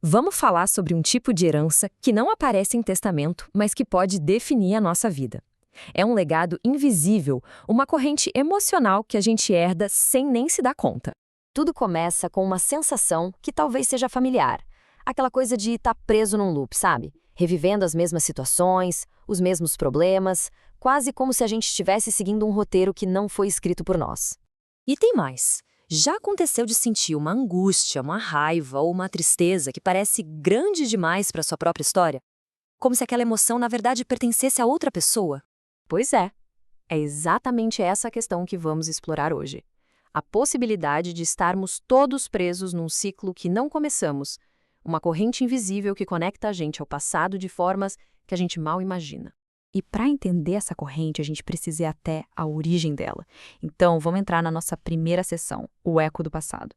Vamos falar sobre um tipo de herança que não aparece em testamento, mas que pode definir a nossa vida. É um legado invisível, uma corrente emocional que a gente herda sem nem se dar conta. Tudo começa com uma sensação que talvez seja familiar. Aquela coisa de estar preso num loop, sabe? Revivendo as mesmas situações, os mesmos problemas, quase como se a gente estivesse seguindo um roteiro que não foi escrito por nós. E tem mais. Já aconteceu de sentir uma angústia, uma raiva ou uma tristeza que parece grande demais para sua própria história? Como se aquela emoção, na verdade, pertencesse a outra pessoa? Pois é exatamente essa a questão que vamos explorar hoje. A possibilidade de estarmos todos presos num ciclo que não começamos, uma corrente invisível que conecta a gente ao passado de formas que a gente mal imagina. E para entender essa corrente, a gente precisa ir até a origem dela. Então, vamos entrar na nossa primeira sessão, o eco do passado.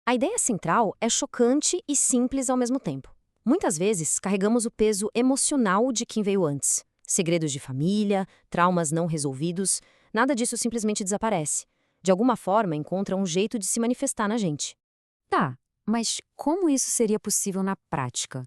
A ideia central é chocante e simples ao mesmo tempo. Muitas vezes, carregamos o peso emocional de quem veio antes. Segredos de família, traumas não resolvidos, nada disso simplesmente desaparece. De alguma forma, encontra um jeito de se manifestar na gente. Tá, mas como isso seria possível na prática?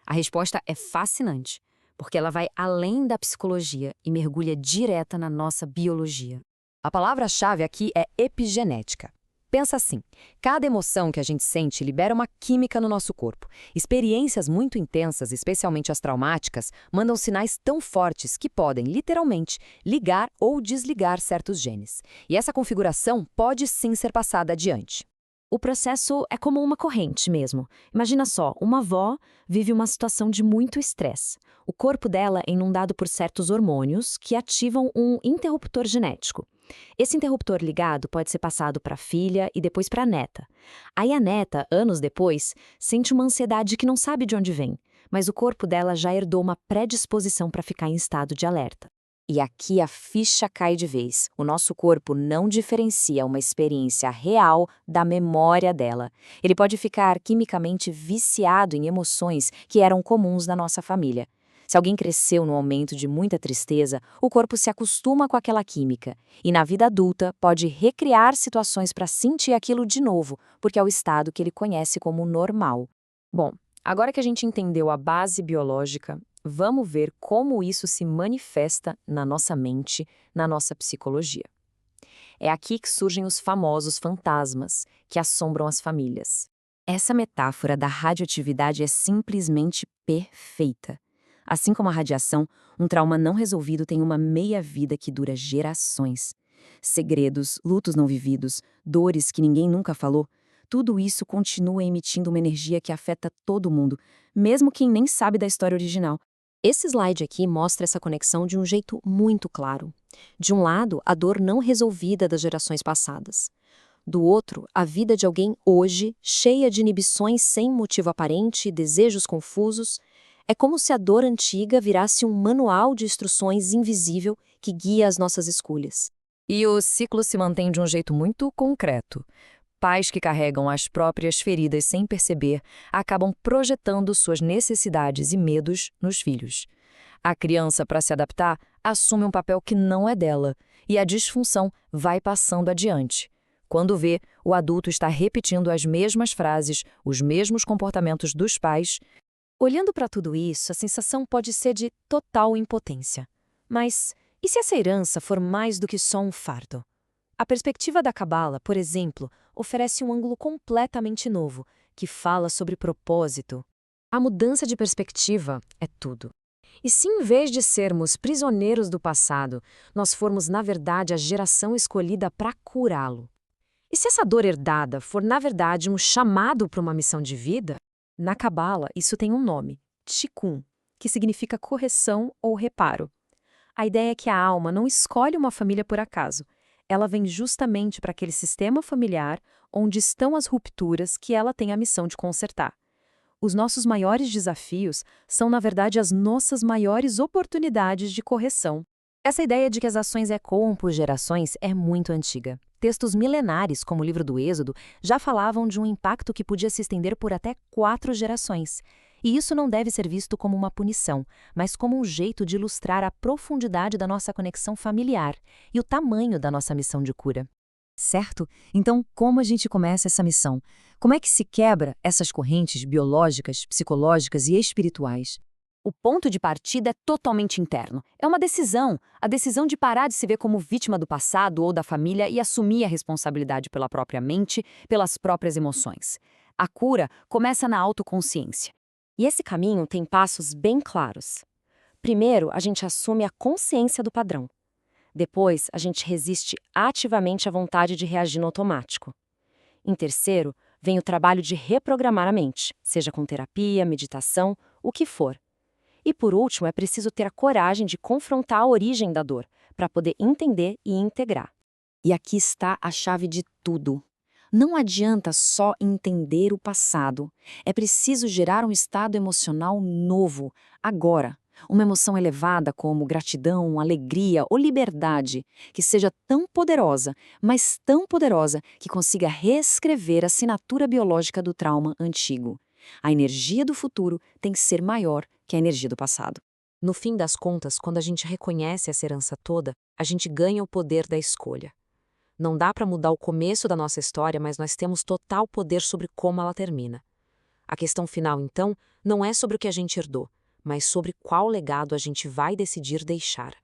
A resposta é fascinante, porque ela vai além da psicologia e mergulha direta na nossa biologia. A palavra-chave aqui é epigenética. Pensa assim, cada emoção que a gente sente libera uma química no nosso corpo. Experiências muito intensas, especialmente as traumáticas, mandam sinais tão fortes que podem, literalmente, ligar ou desligar certos genes. E essa configuração pode sim ser passada adiante. O processo é como uma corrente mesmo. Imagina só, uma avó vive uma situação de muito estresse. O corpo dela é inundado por certos hormônios que ativam um interruptor genético. Esse interruptor ligado pode ser passado para a filha e depois para a neta. Aí a neta, anos depois, sente uma ansiedade que não sabe de onde vem, mas o corpo dela já herdou uma predisposição para ficar em estado de alerta. E aqui a ficha cai de vez. O nosso corpo não diferencia uma experiência real da memória dela. Ele pode ficar quimicamente viciado em emoções que eram comuns na nossa família. Se alguém cresceu num momento de muita tristeza, o corpo se acostuma com aquela química. E na vida adulta pode recriar situações para sentir aquilo de novo, porque é o estado que ele conhece como normal. Bom, agora que a gente entendeu a base biológica, vamos ver como isso se manifesta na nossa mente, na nossa psicologia. É aqui que surgem os famosos fantasmas, que assombram as famílias. Essa metáfora da radioatividade é simplesmente perfeita. Assim como a radiação, um trauma não resolvido tem uma meia-vida que dura gerações. Segredos, lutos não vividos, dores que ninguém nunca falou, tudo isso continua emitindo uma energia que afeta todo mundo, mesmo quem nem sabe da história original. Esse slide aqui mostra essa conexão de um jeito muito claro. De um lado, a dor não resolvida das gerações passadas. Do outro, a vida de alguém hoje, cheia de inibições sem motivo aparente e desejos confusos. É como se a dor antiga virasse um manual de instruções invisível que guia as nossas escolhas. E o ciclo se mantém de um jeito muito concreto. Pais que carregam as próprias feridas sem perceber acabam projetando suas necessidades e medos nos filhos. A criança, para se adaptar, assume um papel que não é dela, e a disfunção vai passando adiante. Quando vê, o adulto está repetindo as mesmas frases, os mesmos comportamentos dos pais. Olhando para tudo isso, a sensação pode ser de total impotência. Mas e se essa herança for mais do que só um fardo? A perspectiva da Cabala, por exemplo, oferece um ângulo completamente novo, que fala sobre propósito. A mudança de perspectiva é tudo. E se em vez de sermos prisioneiros do passado, nós formos na verdade a geração escolhida para curá-lo? E se essa dor herdada for na verdade um chamado para uma missão de vida? Na Cabala, isso tem um nome, Tikkun, que significa correção ou reparo. A ideia é que a alma não escolhe uma família por acaso. Ela vem justamente para aquele sistema familiar onde estão as rupturas que ela tem a missão de consertar. Os nossos maiores desafios são, na verdade, as nossas maiores oportunidades de correção. Essa ideia de que as ações ecoam por gerações é muito antiga. Textos milenares, como o livro do Êxodo, já falavam de um impacto que podia se estender por até 4 gerações. E isso não deve ser visto como uma punição, mas como um jeito de ilustrar a profundidade da nossa conexão familiar e o tamanho da nossa missão de cura. Certo? Então, como a gente começa essa missão? Como é que se quebra essas correntes biológicas, psicológicas e espirituais? O ponto de partida é totalmente interno. É uma decisão. A decisão de parar de se ver como vítima do passado ou da família e assumir a responsabilidade pela própria mente, pelas próprias emoções. A cura começa na autoconsciência. E esse caminho tem passos bem claros. Primeiro, a gente assume a consciência do padrão. Depois, a gente resiste ativamente à vontade de reagir no automático. Em terceiro, vem o trabalho de reprogramar a mente, seja com terapia, meditação, o que for. E por último, é preciso ter a coragem de confrontar a origem da dor, para poder entender e integrar. E aqui está a chave de tudo. Não adianta só entender o passado. É preciso gerar um estado emocional novo, agora. Uma emoção elevada como gratidão, alegria ou liberdade, que seja tão poderosa, mas tão poderosa que consiga reescrever a assinatura biológica do trauma antigo. A energia do futuro tem que ser maior que a energia do passado. No fim das contas, quando a gente reconhece essa herança toda, a gente ganha o poder da escolha. Não dá para mudar o começo da nossa história, mas nós temos total poder sobre como ela termina. A questão final, então, não é sobre o que a gente herdou, mas sobre qual legado a gente vai decidir deixar.